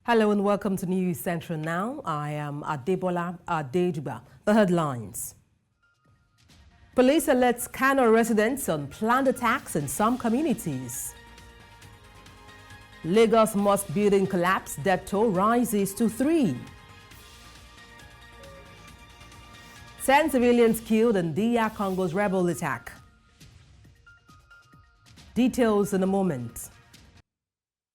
Hello and welcome to News Central Now. I am Bola Ahmed. The headlines. Police alerts Kano residents on planned attacks in some communities. Lagos mosque building collapse, death toll rises to 3. 10 civilians killed in DR Congo's rebel attack. Details in a moment.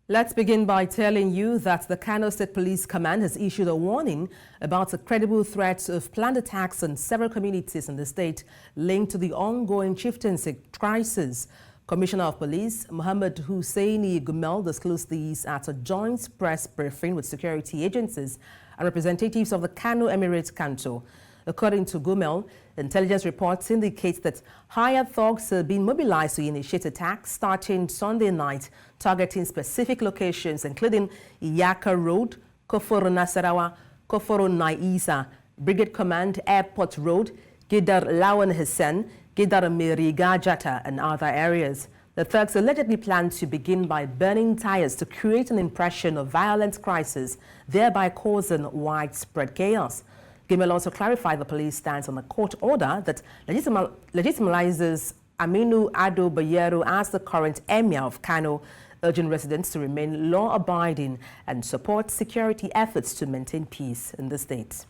Let's begin by telling you that the Kano State Police Command has issued a warning about the credible threats of planned attacks on several communities in the state linked to the ongoing chieftaincy crisis. Commissioner of Police Mohammed Hussaini Gumel disclosed these at a joint press briefing with security agencies and representatives of the Kano Emirate Kanto. According to Gumel, intelligence reports indicate that hired thugs have been mobilized to initiate attacks starting Sunday night, targeting specific locations including Iyaka Road, Koforo Nasarawa, Koforo Naisa, Brigade Command, Airport Road, Gidar Lawan Hassan, Gidar Meriga Jata, and other areas. The thugs allegedly plan to begin by burning tires to create an impression of violent crisis, thereby causing widespread chaos. Gimel also clarified the police stance on the court order that legitimizes Aminu Ado Bayero as the current emir of Kano, urging residents to remain law-abiding and support security efforts to maintain peace in the state.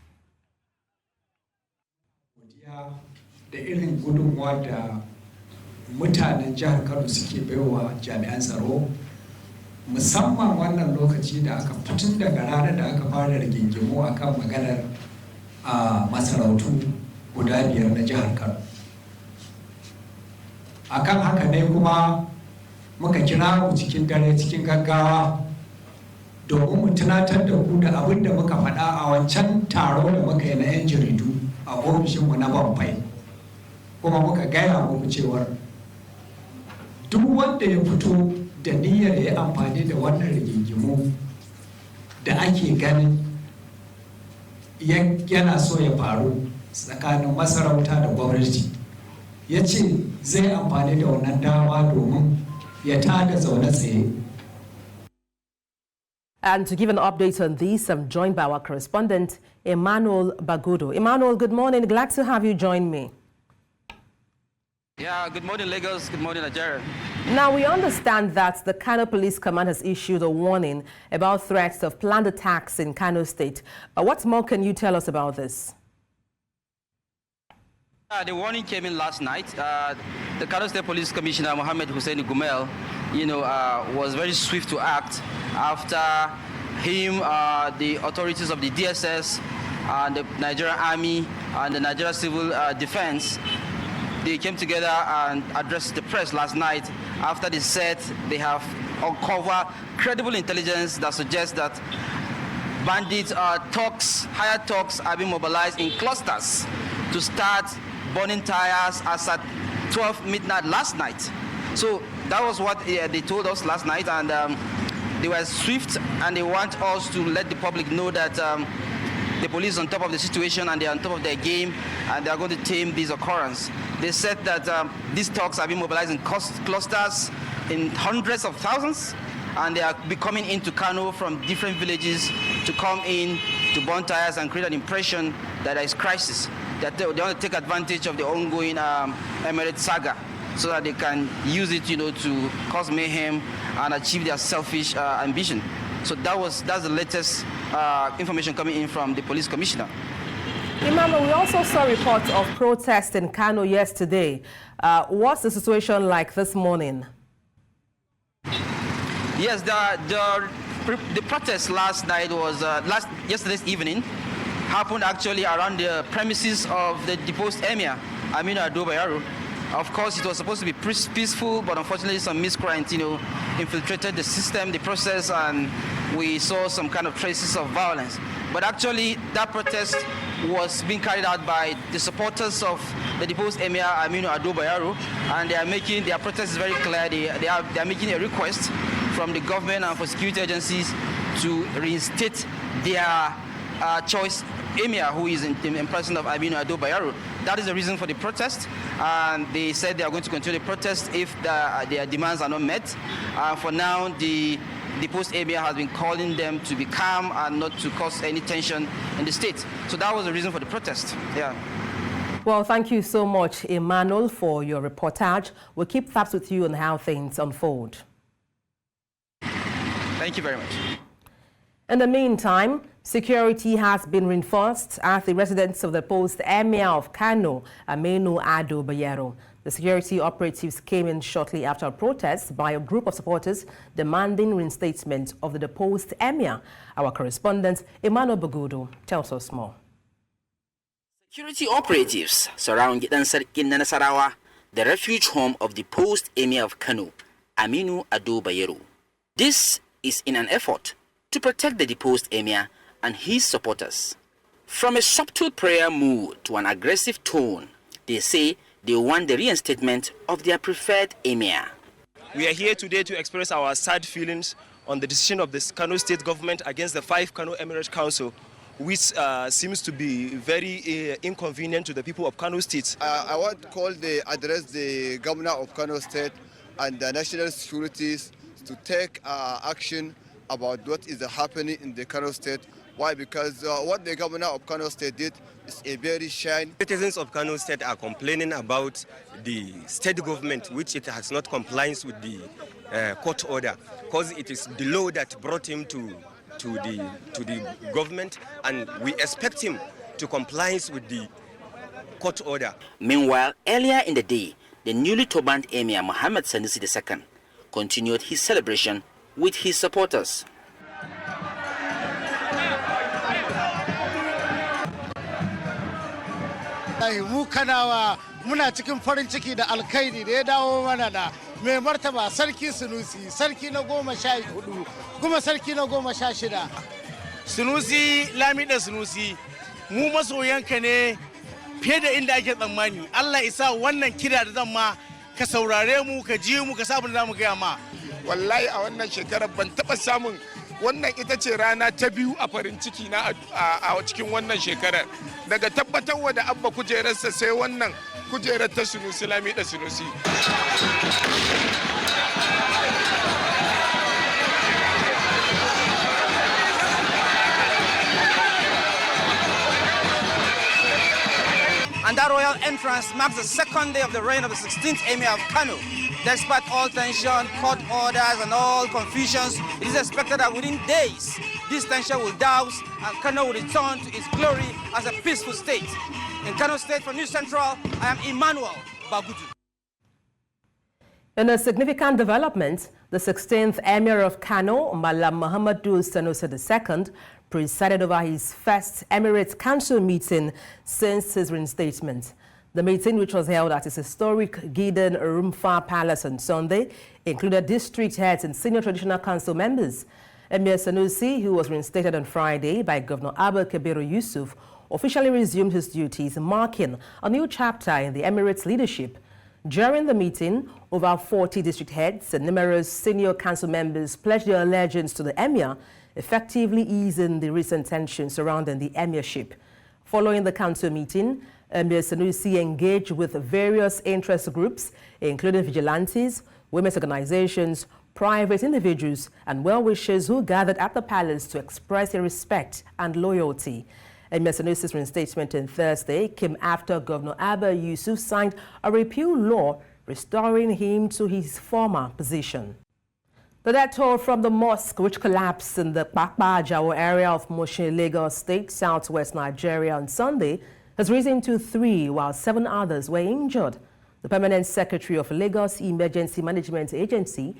Da irin gudunmuwa da mutanen jihar Kano suke baiwa jami'an tsaro, musamman wannan lokaci da aka fitin daga ranar da aka fara rigingimu akan maganar masarautu guda 5 na jihar Kano. Akan haka ne kuma muka kira ku cikin dare cikin gaggawa domin mu tunatar da ku da abin da muka faɗa a wancan taro da muka yi na 'yan jaridu a ofishinmu na Bamfai. Kuma muka gaya muku cewar duk wanda ya fito da niyyar ya amfani da wannan rigingimu da ake ganin yana so ya faru tsakanin masarauta da gwamnati, ya ce zai amfani da wannan dama domin ya tada zaune tsaye. And to give an update on this, I'm joined by our correspondent, Emmanuel Bagudo. Emmanuel, good morning. Glad to have you join me. Yeah, good morning, Lagos. Good morning, Nigeria. Now, we understand that the Kano Police Command has issued a warning about threats of planned attacks in Kano State. What more can you tell us about this? The warning came in last night. The Kano State Police Commissioner, Mohammed Hussaini Gumel, was very swift to act after him, the authorities of the DSS, the Nigerian Army, and the Nigerian Civil Defense. They came together and addressed the press last night after they said they have uncovered credible intelligence that suggests that bandits, hired thugs are being mobilized in clusters to start burning tires as at 12 midnight last night. So that was what they told us last night, and they were swift and they want us to let the public know that the police are on top of the situation and they're on top of their game and they're going to tame this occurrence. They said that these thugs are being mobilized in clusters in hundreds of thousands, and they are coming into Kano from different villages to come in to burn tires and create an impression that there is crisis, that they want to take advantage of the ongoing Emirate saga so that they can use it, to cause mayhem and achieve their selfish ambition. So that's the latest information coming in from the police commissioner. Imam, we also saw reports of protests in Kano yesterday. What's the situation like this morning? Yes, the protest last night was yesterday's evening. Happened actually around the premises of the deposed emir, Aminu Ado Bayero. Of course, it was supposed to be peaceful, but unfortunately some miscreants, infiltrated the system, the process, and we saw some kind of traces of violence. But actually, that protest was being carried out by the supporters of the deposed emir, Aminu Ado Bayero, and they are making their protest is very clear. They are making a request from the government and for security agencies to reinstate their choice emir, who is in person of Aminu Ado Bayero. that is the reason for the protest. And they said they are going to continue the protest if their demands are not met. For now, the post emir has been calling them to be calm and not to cause any tension in the state. So that was the reason for the protest. Yeah. Well, thank you so much, Emmanuel, for your reportage. We'll keep tabs with you on how things unfold. Thank you very much. In the meantime, security has been reinforced at the residence of the post emir of Kano, Aminu Ado Bayero. The security operatives came in shortly after a protest by a group of supporters demanding reinstatement of the deposed emir. Our correspondent, Emmanuel Bagudo, tells us more. Security operatives surround Gidan Sarkin Nasarawa, the refuge home of the post emir of Kano, Aminu Ado Bayero. This is in an effort to protect the deposed emir and his supporters. From a subtle prayer mood to an aggressive tone, they say they want the reinstatement of their preferred emir. We are here today to express our sad feelings on the decision of the Kano state government against the 5 Kano Emirate Council, which seems to be very inconvenient to the people of Kano State. I want to address the governor of Kano State and the national securities to take action about what is happening in the Kano State. Why? Because what the governor of Kano State did is a very shame. Citizens of Kano State are complaining about the state government, which it has not compliance with the court order, because it is the law that brought him to the government, and we expect him to comply with the court order. Meanwhile, earlier in the day, the newly turbaned emir Mohammed Sanusi II continued his celebration with his supporters. Mu Kanawa muna cikin farin ciki da alkhairi da ya dawo mana da mai martaba sarki Sunusi, sarki na 14 kuma sarki na 16. Sunusi Lamida Sunusi, mu masoyanka ne fiye da inda ake tsammani. Allah isa wannan kira da zan ma ka saurare mu, ka ji mu, ka sa abin da zamu ga ma. Wallahi a wannan shekarar ban taba samun wannan ita ce rana ta biyu a farin ciki na a cikin wannan shekarar. Daga tabbatarwa da abba kujerarsa sai wannan kujerar ta Sunusi Lamida Sunusi. And that royal entrance marks the second day of the reign of the 16th Emir of Kano. Despite all tension, court orders, and all confusions, it is expected that within days, this tension will douse and Kano will return to its glory as a peaceful state. In Kano State, from News Central, I am Emmanuel Bagudu. In a significant development, the 16th Emir of Kano, Malam Muhammadu Sanusi II, presided over his first Emirate Council meeting since his reinstatement. The meeting, which was held at his historic Gidan Rumfa Palace on Sunday, included district heads and senior traditional council members. Emir Sanusi, who was reinstated on Friday by Governor Abba Kabiru Yusuf, officially resumed his duties, marking a new chapter in the Emirates' leadership. During the meeting, over 40 district heads and numerous senior council members pledged their allegiance to the Emir, effectively easing the recent tensions surrounding the emirship. Following the council meeting, Emir Sanusi engaged with various interest groups, including vigilantes, women's organizations, private individuals, and well-wishers who gathered at the palace to express their respect and loyalty. Emir Sanusi's reinstatement on Thursday came after Governor Abba Yusuf signed a repeal law restoring him to his former position. The death toll from the mosque, which collapsed in the Pakpa Jawo area of Moshe, Lagos State, southwest Nigeria on Sunday, has risen to 3, while 7 others were injured. The Permanent Secretary of Lagos Emergency Management Agency,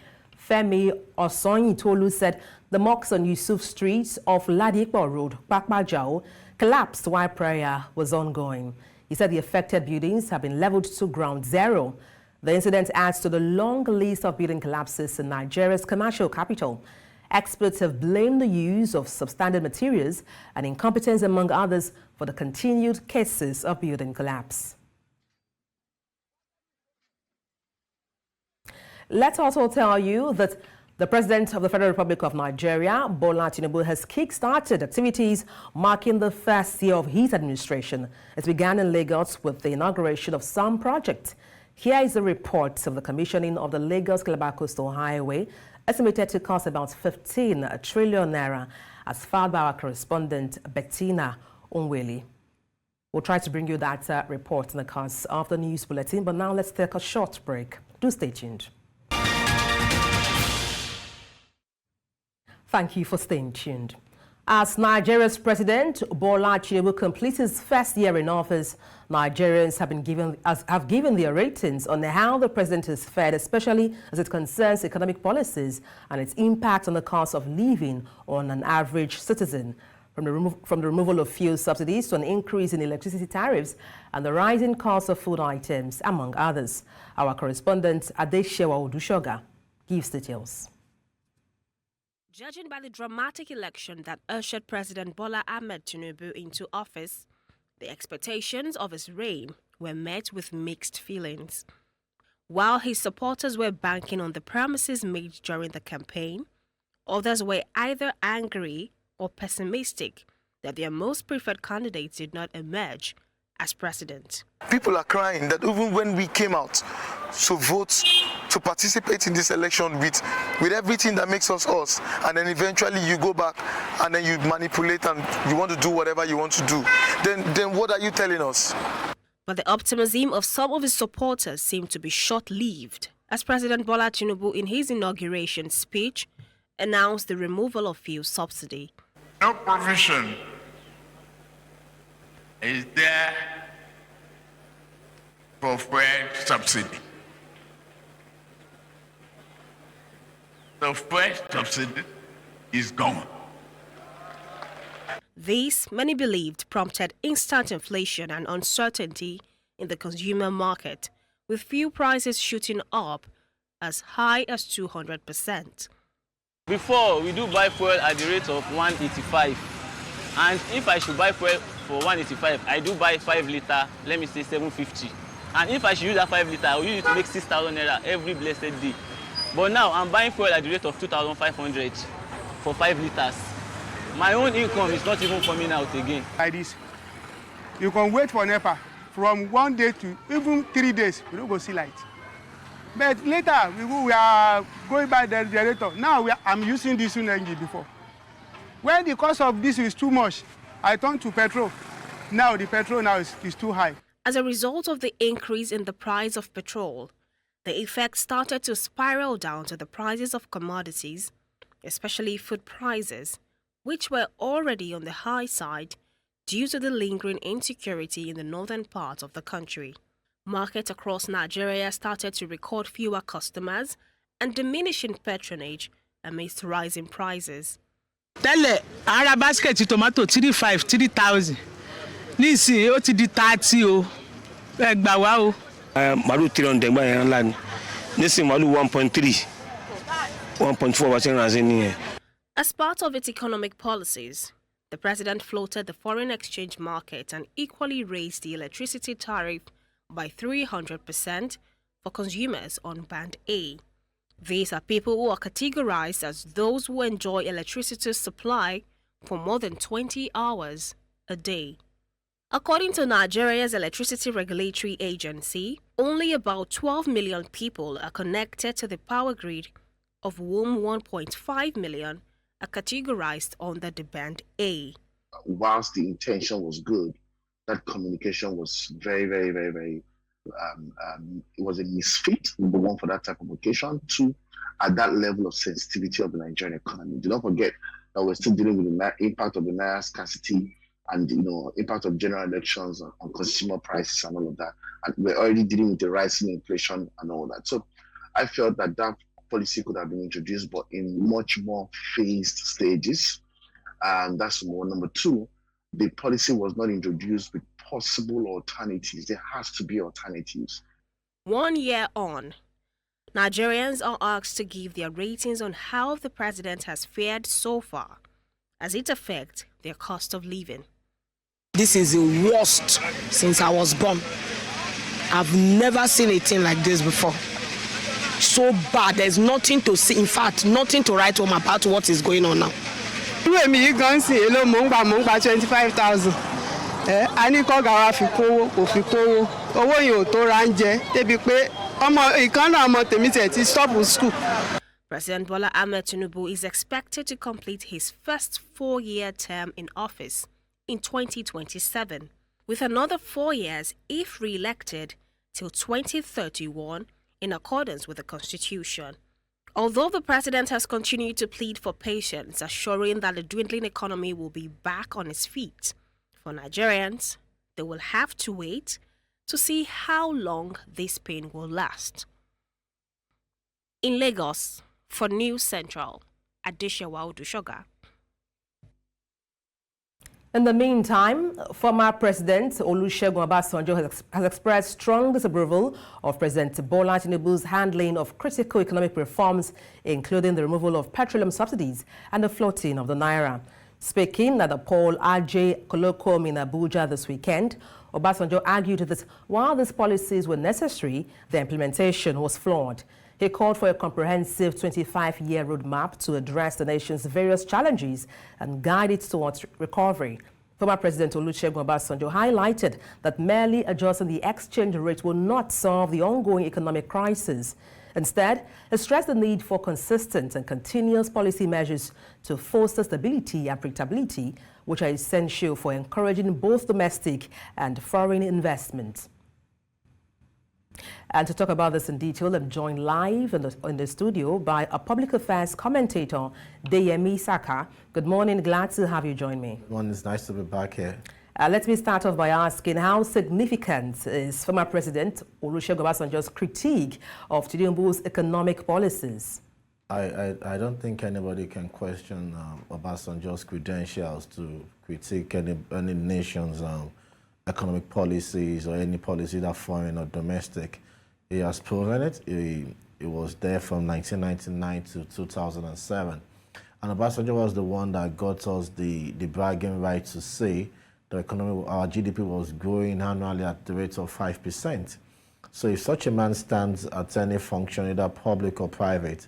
Femi Osonyitolu, said the mosque on Yusuf Street off Ladipo Road, Pakpa Jawo, collapsed while prayer was ongoing. He said the affected buildings have been leveled to ground zero. The incident adds to the long list of building collapses in Nigeria's commercial capital. Experts have blamed the use of substandard materials and incompetence, among others, for the continued cases of building collapse. Let's also tell you that The President of the Federal Republic of Nigeria, Bola Tinubu, has kick-started activities marking the first year of his administration. It began in Lagos with the inauguration of some projects. Here is a report of the commissioning of the Lagos-Calabar Coastal Highway, estimated to cost about 15 trillion naira, as filed by our correspondent Bettina Onweli. We'll try to bring you that report in the course of the news bulletin, but now let's take a short break. Do stay tuned. Thank you for staying tuned. As Nigeria's President Bola Tinubu completes his first year in office, Nigerians have given their ratings on how the president has fared, especially as it concerns economic policies and its impact on the cost of living on an average citizen. From the removal of fuel subsidies to an increase in electricity tariffs and the rising cost of food items, among others. Our correspondent Adesewa Odusoga gives details. Judging by the dramatic election that ushered President Bola Ahmed Tinubu into office, the expectations of his reign were met with mixed feelings. While his supporters were banking on the promises made during the campaign, others were either angry or pessimistic that their most preferred candidate did not emerge as president. People are crying that even when we came out to vote, to participate in this election with everything that makes us, and then eventually you go back and then you manipulate and you want to do whatever you want to do, then what are you telling us? But the optimism of some of his supporters seemed to be short-lived, as President Bola Tinubu, in his inauguration speech, announced the removal of fuel subsidy. No provision is there for fuel subsidy. The fuel subsidy is gone. This, many believed, prompted instant inflation and uncertainty in the consumer market, with fuel prices shooting up as high as 200%. Before, we do buy fuel at the rate of 185, and if I should buy fuel for 185, I do buy 5 litre, let me say 750. And if I should use that 5 litre, I will use it to make 6,000 naira every blessed day. But now I'm buying fuel at the rate of 2,500 for 5 litres. My own income is not even coming out again. Like this, you can wait for NEPA from 1 day to even 3 days, you don't go see light. But later, we are going by the generator. Now I'm using diesel engine before. When the cost of diesel is too much, I turn to petrol. Now the petrol now is too high. As a result of the increase in the price of petrol, the effect started to spiral down to the prices of commodities, especially food prices, which were already on the high side due to the lingering insecurity in the northern part of the country. Markets across Nigeria started to record fewer customers and diminishing patronage amidst rising prices. Tẹ́lẹ̀ ara basket tomato 3,500 3,000 nísìnyí ó ti di 30 o ẹ gbà wá o. Màlúù 300 gbà yẹn ńlá ni nísìnyí màlúù 1.3 1.4 wá sí ìrànṣẹ́ nìyẹn. As part of its economic policies, the president floated the foreign exchange market and equally raised the electricity tariff by 300% for consumers on Band A. These are people who are categorized as those who enjoy electricity supply for more than 20 hours a day. According to Nigeria's Electricity Regulatory Agency, only about 12 million people are connected to the power grid, of whom 1.5 million are categorized under the Band A. Whilst the intention was good, that communication was very it was a misfit, number one, for that type of occasion. Two, at that level of sensitivity of the Nigerian economy. Do not forget that we're still dealing with the impact of the naira scarcity and impact of general elections on consumer prices and all of that. And we're already dealing with the rising inflation and all that. So I felt that that policy could have been introduced, but in much more phased stages. And that's one. Number two, the policy was not introduced with possible alternatives. There has to be alternatives. 1 year on, Nigerians are asked to give their ratings on how the president has fared so far, as it affects their cost of living. This is the worst since I was born. I've never seen a thing like this before. so bad. There's nothing to see. In fact, nothing to write home about what is going on now. Me gan si elo mo ngba 25,000. Ani ko ga wa fi kowo kò fi kowo. Owó yẹn ò tó ra ńjẹ débi pé ọmọ ìkan náà ọmọ tèmi ti stop school. President Bola Ahmed Tinubu is expected to complete his first 4-year term in office in 2027, with another 4 years if re-elected till 2031 in accordance with the Constitution. Although the president has continued to plead for patience, assuring that the dwindling economy will be back on its feet, for Nigerians, they will have to wait to see how long this pain will last. In Lagos, for News Central, Adesewa Odusoga. In the meantime, former President Olusegun Obasanjo has expressed strong disapproval of President Bola Tinubu's handling of critical economic reforms, including the removal of petroleum subsidies and the floating of the naira. Speaking at the Paul R.J. colloquium in Abuja this weekend, Obasanjo argued that while these policies were necessary, the implementation was flawed. He called for a comprehensive 25-year roadmap to address the nation's various challenges and guide it towards recovery. Former President Olusegun Obasanjo highlighted that merely adjusting the exchange rate will not solve the ongoing economic crisis. Instead, he stressed the need for consistent and continuous policy measures to foster stability and predictability, which are essential for encouraging both domestic and foreign investment. And to talk about this in detail, I'm joined live in the studio by a public affairs commentator, Deyemi Saka. Good morning, glad to have you join me. Good morning, it's nice to be back here. Let me start off by asking, how significant is former President Olusegun Obasanjo's critique of Tinubu's economic policies? I don't think anybody can question Obasanjo's credentials to critique any nation's economic policies or any policy that foreign or domestic. He has proven it. He was there from 1999 to 2007. And Obasanjo was the one that got us the bragging right to say the economy, our GDP was growing annually at the rate of 5%. So if such a man stands at any function, either public or private,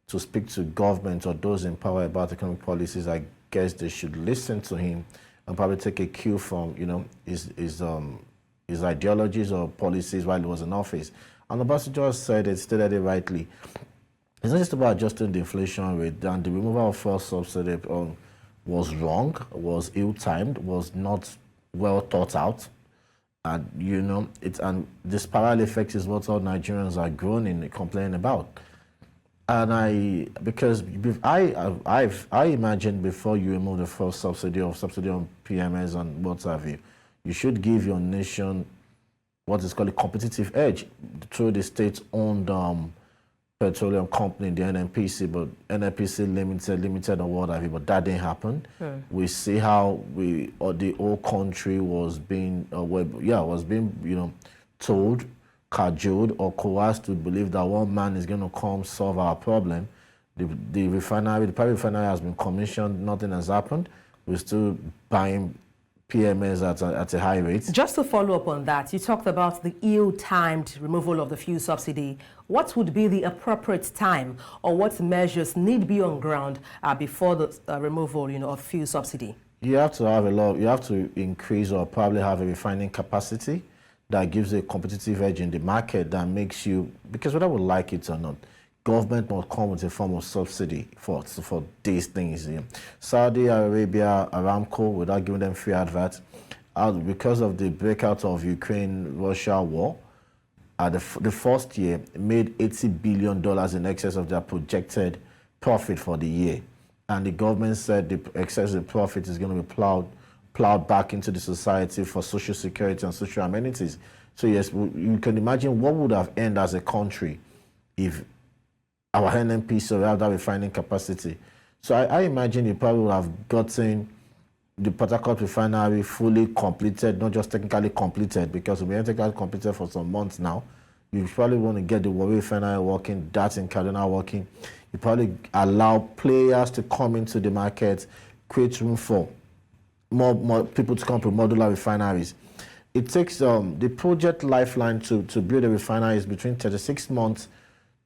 to speak to government or those in power about economic policies, I guess they should listen to him and probably take a cue from, his ideologies or policies while he was in office. And Obasanjo said it, stated it rightly. It's not just about adjusting the inflation rate, and the removal of fuel subsidy was wrong, was ill-timed, was not well thought out. And, and this parallel effect is what all Nigerians are groaning and complaining about. And I imagine before you remove the fuel subsidy or subsidy on PMS and what have you, you should give your nation what is called a competitive edge through the state-owned petroleum company, the NNPC, but NNPC limited or what have you, but that didn't happen. We see how the whole country was being, told, cajoled or coerced to believe that one man is going to come solve our problem. The private refinery has been commissioned, nothing has happened. We're still buying PMS at a high rate. Just to follow up on that, you talked about the ill-timed removal of the fuel subsidy. What would be the appropriate time, or what measures need be on ground before the removal, of fuel subsidy? You have to have you have to increase or probably have a refining capacity that gives a competitive edge in the market that makes you, because whether we like it or not, government must come with a form of subsidy for these things. Saudi Arabia, Aramco, without giving them free advert, because of the breakout of Ukraine-Russia war, the first year made $80 billion in excess of their projected profit for the year. And the government said the excessive profit is going to be plowed back into the society for social security and social amenities. So yes, you can imagine what would have ended as a country if our NNPC have that refining capacity. So I imagine you probably would have gotten the Port Harcourt refinery fully completed, not just technically completed, because we've been technically completed for some months now. You probably want to get the Warri refinery working, that in Kaduna working. You probably allow players to come into the market, create room for more people to come to modular refineries. It takes the project lifeline to build a refinery is between 36 months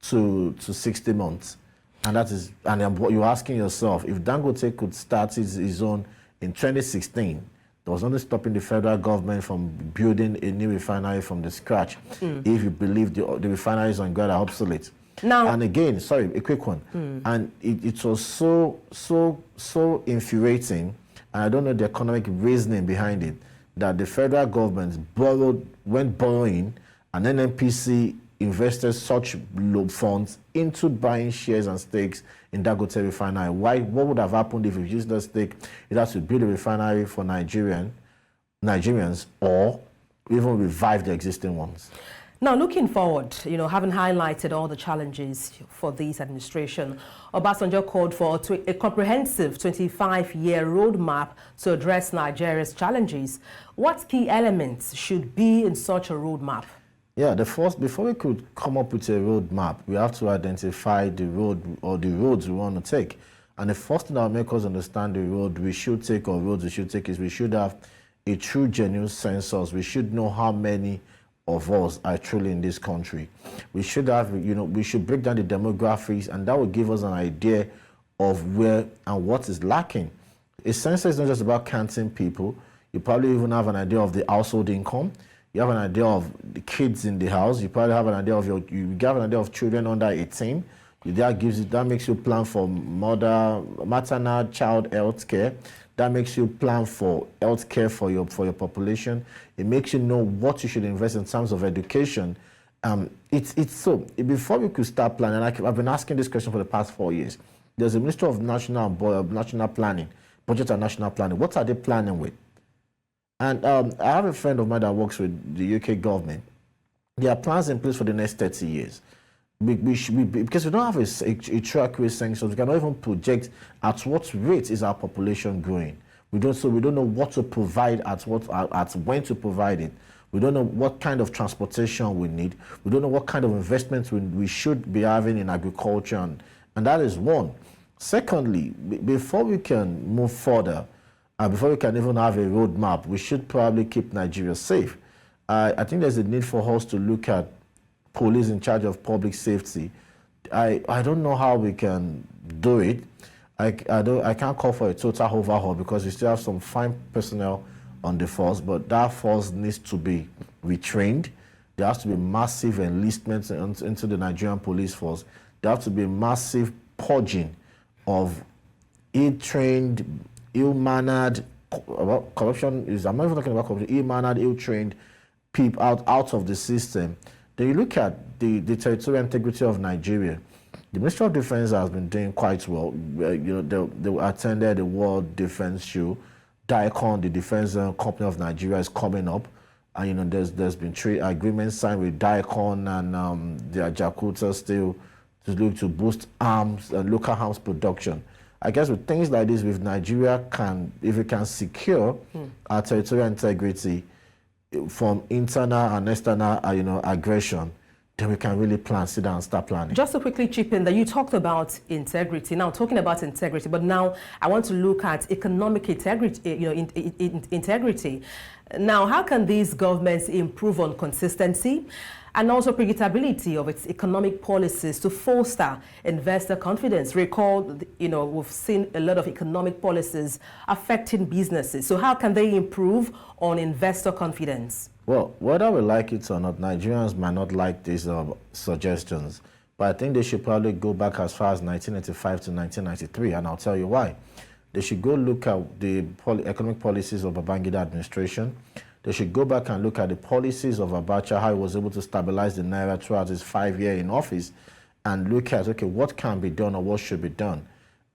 to 60 months. And that is, and what you're asking yourself, if Dangote could start his own in 2016, there was nothing stopping the federal government from building a new refinery from the scratch if you believe the refineries on God are obsolete. Now, and again, sorry, a quick one. And it was so infuriating, and I don't know the economic reasoning behind it, that the federal government went borrowing, and NNPC invested such low funds into buying shares and stakes in Dangote refinery. What would have happened if you used that stake either to build a refinery for Nigerians or even revive the existing ones? Now, looking forward, having highlighted all the challenges for this administration, Obasanjo called for a comprehensive 25-year roadmap to address Nigeria's challenges. What key elements should be in such a roadmap? Yeah, before we could come up with a roadmap, we have to identify the road or the roads we want to take. And the first thing that will make us understand the road we should take or roads we should take is we should have a true, genuine census. We should know how many of us are truly in this country. We should have, we should break down the demographics, and that will give us an idea of where and what is lacking. A census is not just about counting people. You probably even have an idea of the household income. You have an idea of the kids in the house. You probably have an idea of you have an idea of children under 18. That makes you plan for maternal child health care. That makes you plan for health care for your population. It makes you know what you should invest in terms of education. So before we could start planning, I've been asking this question for the past 4 years. There's a Minister of National Planning, Budget and National Planning. What are they planning with? And I have a friend of mine that works with the UK government. There are plans in place for the next 30 years. Because we don't have a true accurate census, we cannot even project at what rate is our population growing. We don't know what to provide at when to provide it. We don't know what kind of transportation we need. We don't know what kind of investments we should be having in agriculture, and that is one. Secondly, before we can move further, before we can even have a roadmap, we should probably keep Nigeria safe. I think there's a need for us to look at police in charge of public safety. I don't know how we can do it. I can't call for a total overhaul because we still have some fine personnel on the force, but that force needs to be retrained. There has to be massive enlistment into the Nigerian police force. There has to be massive purging of ill-trained, ill-mannered, corruption is, I'm not even talking about corruption, ill-mannered, ill-trained people out of the system. Then you look at the territorial integrity of Nigeria. The Ministry of Defense has been doing quite well. They attended the World Defense Show. DICON, the Defense Company of Nigeria, is coming up. And there's been trade agreements signed with DICON and the Jakarta Steel to look to boost arms and local arms production. I guess with things like this, with Nigeria, if we can secure our territorial integrity from internal and external, aggression, then we can really sit down and start planning. Just to quickly chip in that you talked about integrity. Now, talking about integrity, but now I want to look at economic integrity. Integrity. Now, how can these governments improve on consistency and also predictability of its economic policies to foster investor confidence? Recall, we've seen a lot of economic policies affecting businesses. So how can they improve on investor confidence? Well, whether we like it or not, Nigerians might not like these suggestions, but I think they should probably go back as far as 1985 to 1993, and I'll tell you why. They should go look at the economic policies of Babangida administration. They should go back and look at the policies of Abacha, how he was able to stabilize the Naira throughout his 5 year in office, and look at, okay, what can be done or what should be done.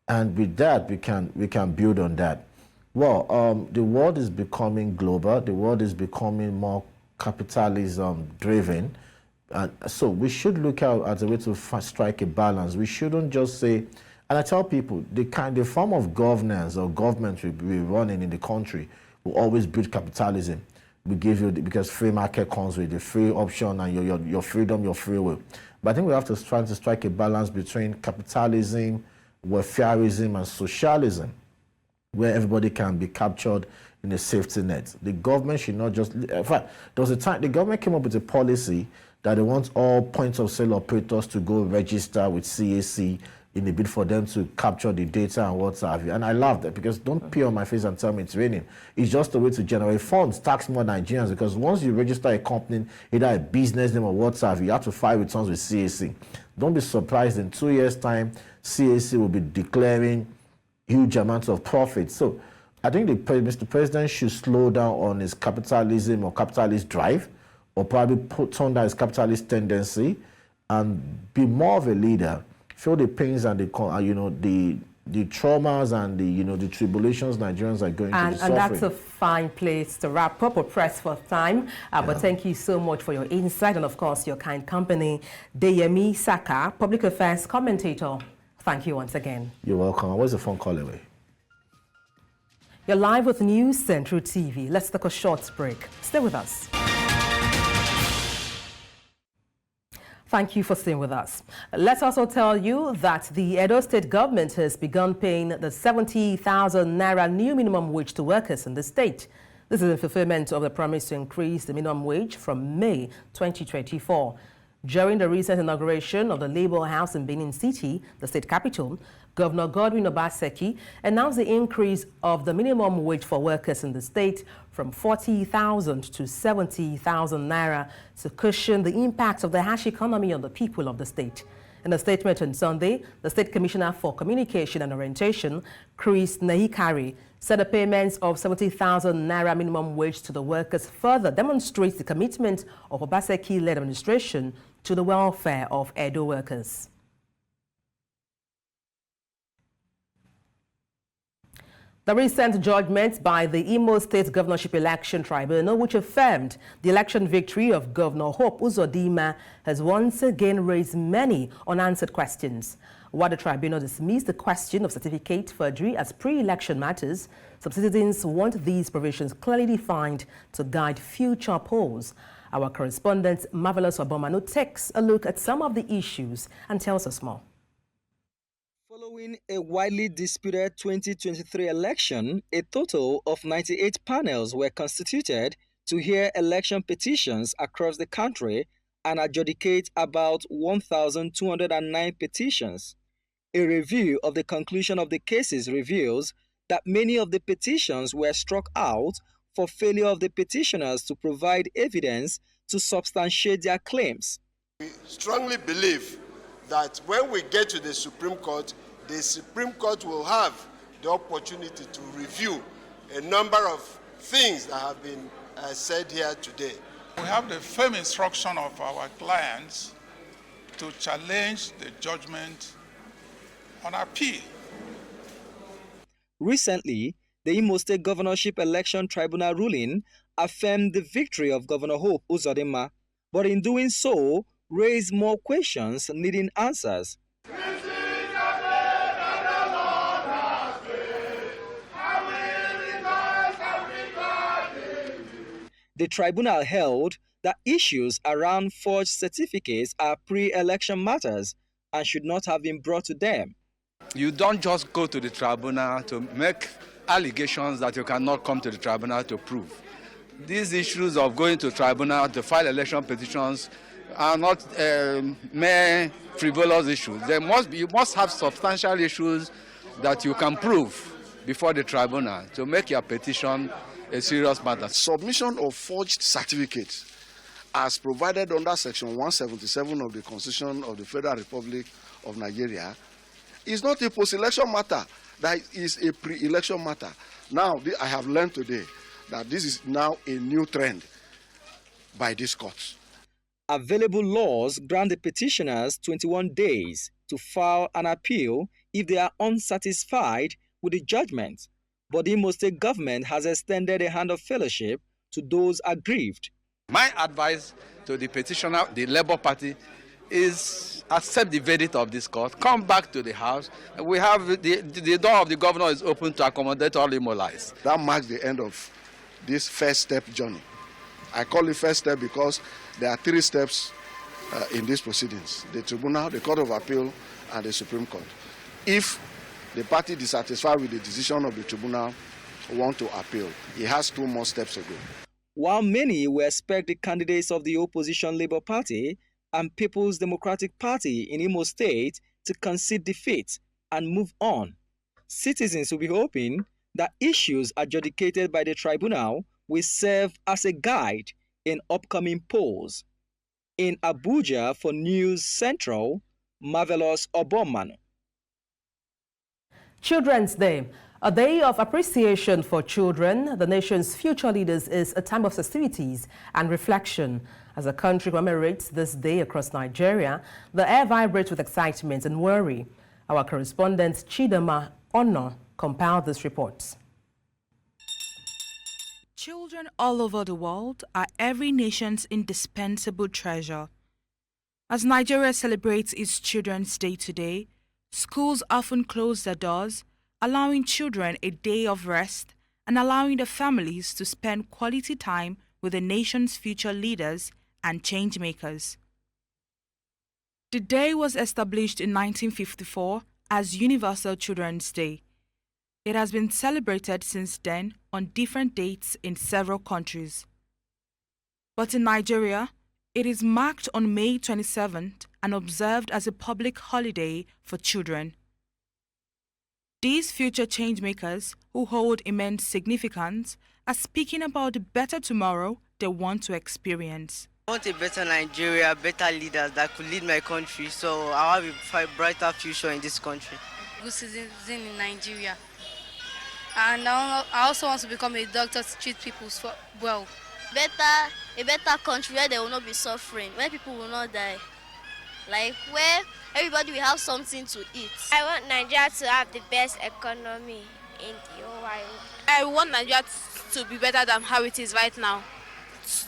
And with that, we can build on that. Well, the world is becoming global. The world is becoming more capitalism driven. So we should look out as a way to strike a balance. We shouldn't just say, and I tell people, the form of governance or government we're running in the country will always build capitalism. We give you, because free market comes with the free option and your freedom, your free will. But I think we have to try to strike a balance between capitalism, welfareism, and socialism, where everybody can be captured in a safety net. The government should not just, in fact, there was a time the government came up with a policy that they want all points of sale operators to go register with CAC in a bid for them to capture the data and what have you. And I love that, because don't pee on my face and tell me it's raining. It's just a way to generate funds, tax more Nigerians, because once you register a company, either a business name or what have you have to file returns with CAC. Don't be surprised in 2 years' time, CAC will be declaring huge amounts of profit. So I think Mr. President should slow down on his capitalism or capitalist drive, or probably tone down his capitalist tendency and be more of a leader. Feel the pains and the traumas and the tribulations Nigerians are going through. And that's a fine place to wrap up or press for time. But thank you so much for your insight and, of course, your kind company. Deyemi Saka, public affairs commentator. Thank you once again. You're welcome. Where's the phone call away? You're live with News Central TV. Let's take a short break. Stay with us. Thank you for staying with us. Let's also tell you that the Edo State government has begun paying the 70,000 naira new minimum wage to workers in the state. This is in fulfillment of the promise to increase the minimum wage from May 2024. During the recent inauguration of the Labour House in Benin City, the state capital, Governor Godwin Obaseki announced the increase of the minimum wage for workers in the state from 40,000 to 70,000 naira to cushion the impact of the harsh economy on the people of the state. In a statement on Sunday, the State Commissioner for Communication and Orientation, Chris Nahikari, said the payments of 70,000 naira minimum wage to the workers further demonstrates the commitment of Obaseki-led administration to the welfare of Edo workers. The recent judgment by the Imo State Governorship Election Tribunal, which affirmed the election victory of Governor Hope Uzodinma, has once again raised many unanswered questions. While the tribunal dismissed the question of certificate forgery as pre-election matters, some citizens want these provisions clearly defined to guide future polls. Our correspondent Marvelous Obomanu takes a look at some of the issues and tells us more. Following a widely disputed 2023 election, a total of 98 panels were constituted to hear election petitions across the country and adjudicate about 1,209 petitions. A review of the conclusion of the cases reveals that many of the petitions were struck out for failure of the petitioners to provide evidence to substantiate their claims. We strongly believe that when we get to the Supreme Court will have the opportunity to review a number of things that have been said here today. We have the firm instruction of our clients to challenge the judgment on appeal. Recently, the Imo State Governorship Election Tribunal ruling affirmed the victory of Governor Hope Uzodinma, but in doing so, raised more questions needing answers. The tribunal held that issues around forged certificates are pre-election matters and should not have been brought to them. You don't just go to the tribunal to make allegations that you cannot come to the tribunal to prove. These issues of going to tribunal to file election petitions are not mere frivolous issues. You must have substantial issues that you can prove before the tribunal to make your petition a serious matter. Submission of forged certificates as provided under Section 177 of the Constitution of the Federal Republic of Nigeria is not a post-election matter, that is a pre-election matter. Now, I have learned today that this is now a new trend by this court. Available laws grant the petitioners 21 days to file an appeal if they are unsatisfied with the judgment. But the Imo State government has extended a hand of fellowship to those aggrieved. My advice to the petitioner, the Labour Party, is accept the verdict of this court, come back to the House. We have the door of the governor is open to accommodate all Imolites. That marks the end of this first step journey. I call it first step because there are 3 steps in these proceedings: the tribunal, the Court of Appeal, and the Supreme Court. If the party dissatisfied with the decision of the tribunal want to appeal, he has 2 more steps to go. while many will expect the candidates of the opposition Labour Party and People's Democratic Party in Imo State to concede defeat and move on. Citizens will be hoping that issues adjudicated by the tribunal will serve as a guide in upcoming polls. In Abuja for News Central, Marvelous Obomanu. Children's Day, a day of appreciation for children, the nation's future leaders, is a time of festivities and reflection. As the country commemorates this day across Nigeria, the air vibrates with excitement and worry. Our correspondent Chidama Ono compiled this report. Children all over the world are every nation's indispensable treasure. As Nigeria celebrates its Children's Day today, schools often close their doors, allowing children a day of rest and allowing the families to spend quality time with the nation's future leaders and changemakers. The day was established in 1954 as Universal Children's Day. It has been celebrated since then on different dates in several countries. But in Nigeria, it is marked on May 27th and observed as a public holiday for children. These future changemakers, who hold immense significance, are speaking about the better tomorrow they want to experience. I want a better Nigeria, better leaders that could lead my country, so I have a brighter future in this country. Good citizen in Nigeria. And I also want to become a doctor to treat people well. A better country where they will not be suffering, where people will not die. Like where everybody will have something to eat. I want Nigeria to have the best economy in the whole world. I want Nigeria to be better than how it is right now,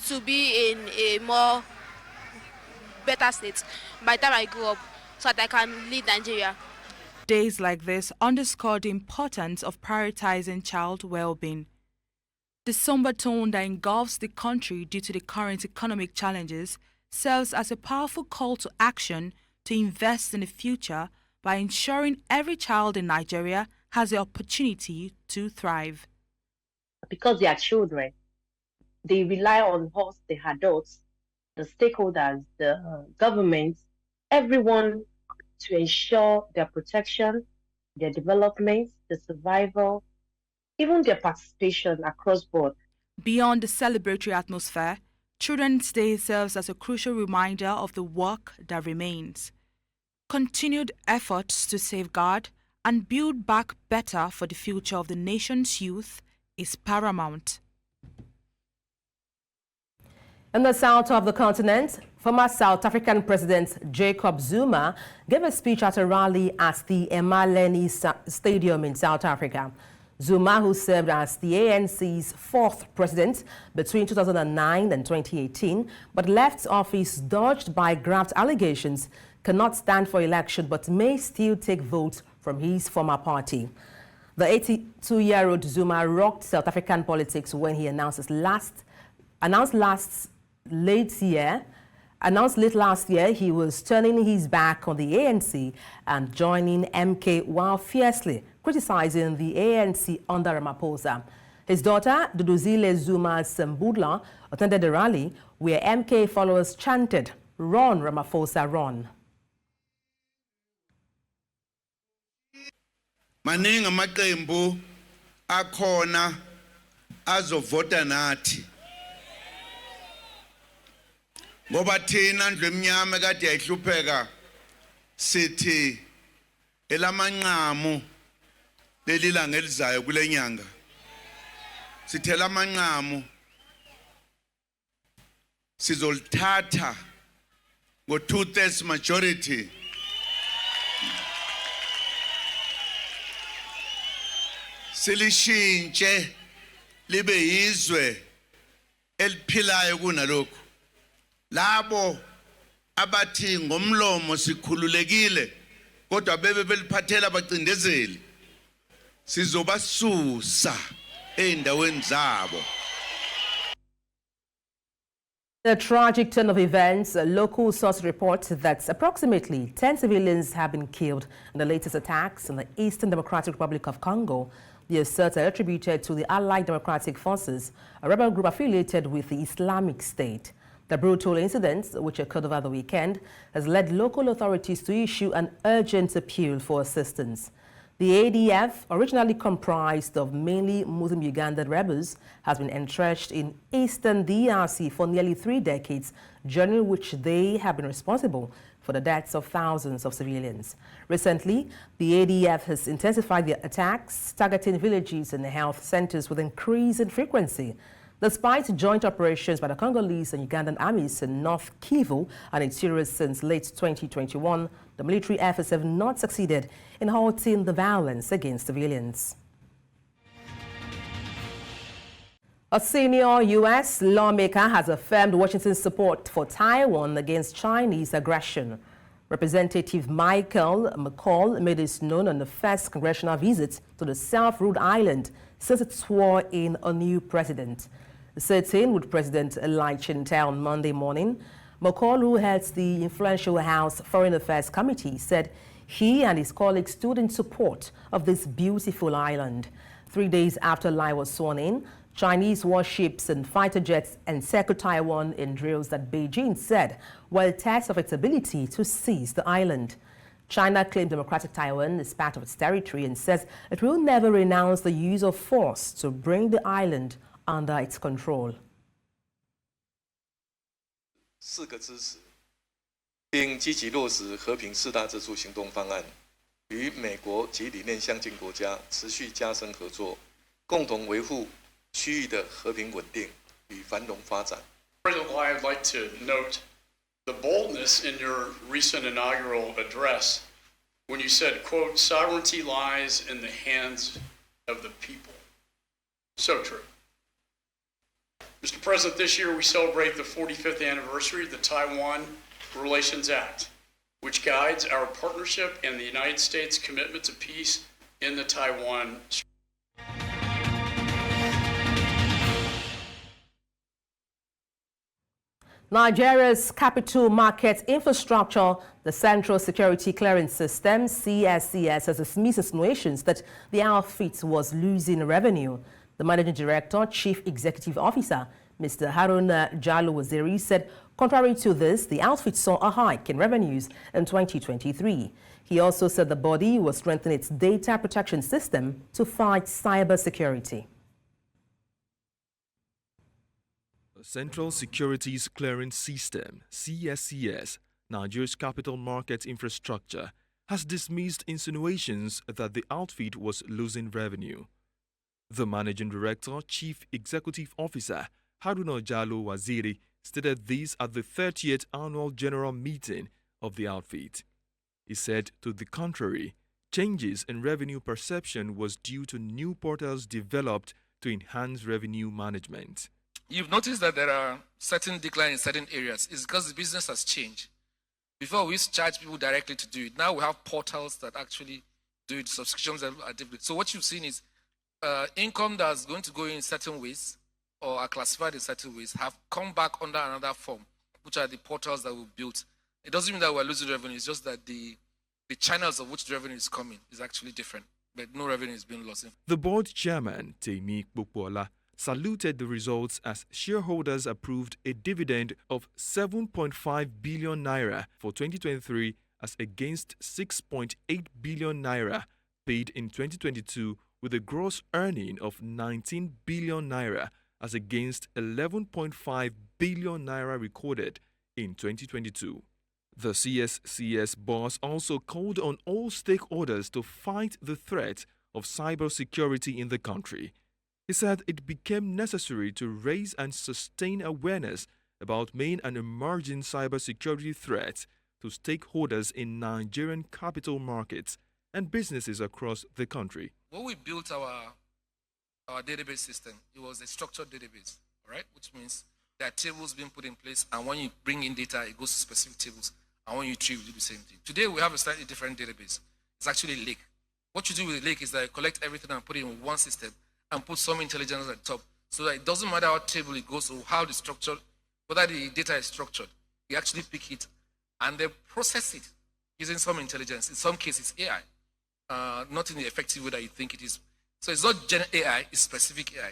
to be in a more better state by the time I grow up, so that I can lead Nigeria. Days like this underscore the importance of prioritizing child well-being. The somber tone that engulfs the country due to the current economic challenges serves as a powerful call to action to invest in the future by ensuring every child in Nigeria has the opportunity to thrive. Because they are children, they rely on us, the adults, the stakeholders, the government, everyone to ensure their protection, their development, their survival, even their participation across board. Beyond the celebratory atmosphere, Children's Day serves as a crucial reminder of the work that remains. Continued efforts to safeguard and build back better for the future of the nation's youth is paramount. In the south of the continent, former South African President Jacob Zuma gave a speech at a rally at the Emaleni Stadium in South Africa. Zuma, who served as the ANC's fourth president between 2009 and 2018, but left office dodged by graft allegations, cannot stand for election but may still take votes from his former party. The 82-year-old Zuma rocked South African politics when he announced late last year he was turning his back on the ANC and joining MK while fiercely criticizing the ANC under Ramaphosa. His daughter, Duduzile Zuma Sembudla, attended the rally where MK followers chanted, "Run, Ramaphosa, run." Maningi amaqembu akhona azovota nathi. Ngoba thina ndlu emnyama kade yayihlupheka sithi elamanqamu lelilanga elizayo kule nyanga sithela amanqamu sizolithatha ngo-2/3 majority silishintshe libe yizwe eliphilayo kunalokho. Labo abathi ngomlomo sikhululekile kodwa bebe beliphathela abacindezeli sizobasusa eindaweni zabo. The tragic turn of events, local sources report that approximately 10 civilians have been killed in the latest attacks in the Eastern Democratic Republic of Congo. The assaults are attributed to the Allied Democratic Forces, a rebel group affiliated with the Islamic State. The brutal incident, which occurred over the weekend, has led local authorities to issue an urgent appeal for assistance. The ADF, originally comprised of mainly Muslim Ugandan rebels, has been entrenched in eastern DRC for nearly 3 decades, during which they have been responsible for the deaths of thousands of civilians. Recently, the ADF has intensified their attacks, targeting villages and health centers with increasing frequency. Despite joint operations by the Congolese and Ugandan armies in North Kivu and Ituri since late 2021, the military efforts have not succeeded in halting the violence against civilians. A senior U.S. lawmaker has affirmed Washington's support for Taiwan against Chinese aggression. Representative Michael McCall made this known on the first congressional visit to the self-ruled island since it swore in a new president. Sitting with President Lai Ching-te on Monday morning, McCall, who heads the influential House Foreign Affairs Committee, said he and his colleagues stood in support of this beautiful island. 3 days after Lai was sworn in, Chinese warships and fighter jets encircled Taiwan in drills that Beijing said were a test of its ability to seize the island. China claimed Democratic Taiwan is part of its territory and says it will never renounce the use of force to bring the island under its control. 4个支持，并积极落实和平4大支柱行动方案，与美国及理念相近国家持续加深合作，共同维护区域的和平稳定与繁荣发展。President Lai, I'd like to note the boldness in your recent inaugural address when you said, quote, sovereignty lies in the hands of the people. So true. Mr. President, this year we celebrate the 45th anniversary of the Taiwan Relations Act, which guides our partnership and the United States' commitment to peace in the Taiwan Strait. Nigeria's capital market infrastructure, the Central Security Clearance System, CSCS, has dismissed insinuations that the outfit was losing revenue. The Managing Director, Chief Executive Officer, Mr. Haruna Jallo Waziri, said contrary to this, the outfit saw a hike in revenues in 2023. He also said the body was strengthening its data protection system to fight cybersecurity. The Central Securities Clearance System, CSCS, Nigeria's capital market infrastructure, has dismissed insinuations that the outfit was losing revenue. The Managing Director, Chief Executive Officer, Haruna Jallo Waziri, stated this at the 30th Annual General Meeting of the outfit. He said, to the contrary, changes in revenue perception was due to new portals developed to enhance revenue management. You've noticed that there are certain decline in certain areas. It's because the business has changed. Before, we used to charge people directly to do it. Now we have portals that actually do it, subscriptions that are different. So what you've seen is income that's going to go in certain ways or are classified in certain ways have come back under another form, which are the portals that we built. It doesn't mean that we're losing revenue. It's just that the channels of which the revenue is coming is actually different, but no revenue is being lost. The board chairman, Temi Kpokpola, saluted the results as shareholders approved a dividend of 7.5 billion naira for 2023 as against 6.8 billion naira paid in 2022, with a gross earning of 19 billion naira as against 11.5 billion naira recorded in 2022. The CSCS boss also called on all stakeholders to fight the threat of cybersecurity in the country. He said it became necessary to raise and sustain awareness about main and emerging cybersecurity threats to stakeholders in Nigerian capital markets and businesses across the country. When we built our database system, it was a structured database, all right? Which means there are tables being put in place, and when you bring in data, it goes to specific tables, and when you retrieve, you do the same thing. Today, we have a slightly different database. It's actually a lake. What you do with the lake is that you collect everything and put it in one system and put some intelligence at the top, so that it doesn't matter what table it goes or how the structure, whether the data is structured, you actually pick it and then process it using some intelligence. In some cases, AI. Not in the effective way that you think it is. So it's not Gen AI, it's specific AI.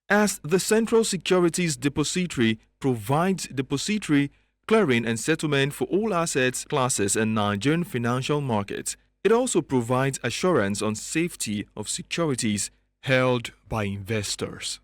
As the Central Securities Depository provides depository, clearing and settlement for all assets classes in Nigerian financial markets, it also provides assurance on safety of securities held by investors.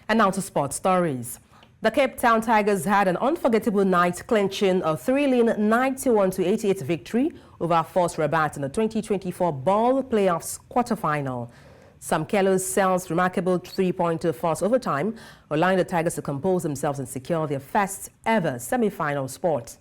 And now to sports stories. The Cape Town Tigers had an unforgettable night, clinching a thrilling 91-88 victory over FOS Rabat in the 2024 Ball Playoffs quarterfinal. Sam Kello's Cell's remarkable three-pointer forced overtime, allowing the Tigers to compose themselves and secure their first ever semi-final spot.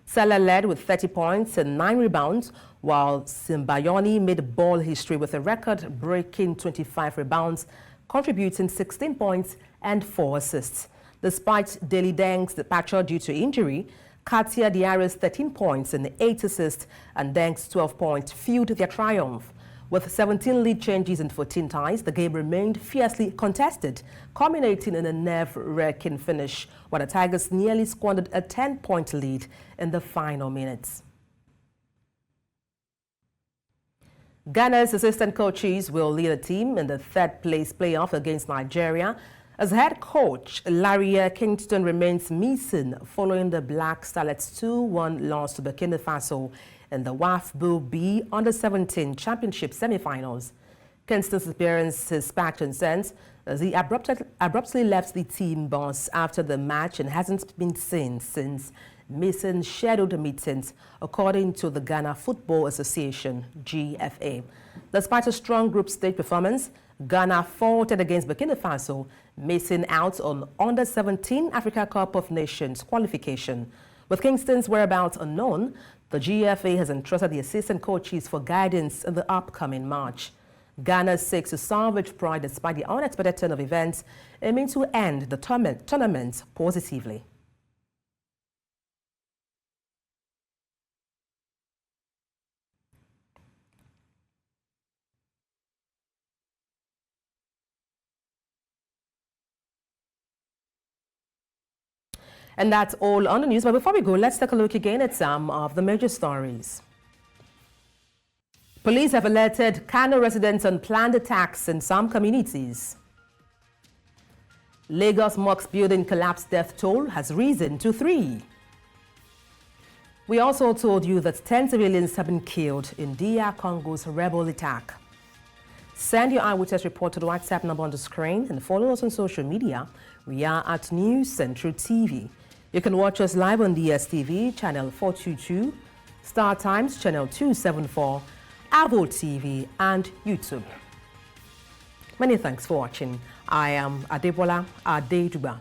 Sella led with 30 points and 9 rebounds, while Simbayoni made ball history with a record-breaking 25 rebounds, contributing 16 points and 4 assists. Despite Daly Deng's departure due to injury, Katia Diarra's 13 points and 8 assists and Deng's 12 points fueled their triumph. With 17 lead changes and 14 ties, the game remained fiercely contested, culminating in a nerve-wracking finish, while the Tigers nearly squandered a 10-point lead in the final minutes. Ghana's assistant coaches will lead a team in the third-place playoff against Nigeria, as head coach Laria Kingston remains missing following the Black Starlets' 2-1 loss to Burkina Faso in the WAFBU B Under-17 Championship semi-finals. Kingston's appearance has sparked concerns as he abruptly left the team bus after the match and hasn't been seen since, missing scheduled meetings, according to the Ghana Football Association, GFA. Despite a strong group stage performance, Ghana faltered against Burkina Faso, missing out on Under-17 Africa Cup of Nations qualification. With Kingston's whereabouts unknown, the GFA has entrusted the assistant coaches for guidance in the upcoming March. Ghana seeks to salvage pride despite the unexpected turn of events, aiming to end the tournament positively. And that's all on the news. But before we go, let's take a look again at some of the major stories. Police have alerted Kano residents on planned attacks in some communities. Lagos mosque building collapse death toll has risen to 3. We also told you that 10 civilians have been killed in DR Congo's rebel attack. Send your eyewitness report to the WhatsApp number on the screen and follow us on social media. We are at News Central TV. You can watch us live on DSTV, channel 422, Star Times, channel 274, Avo TV, and YouTube. Many thanks for watching. I am Adebola Adeduba.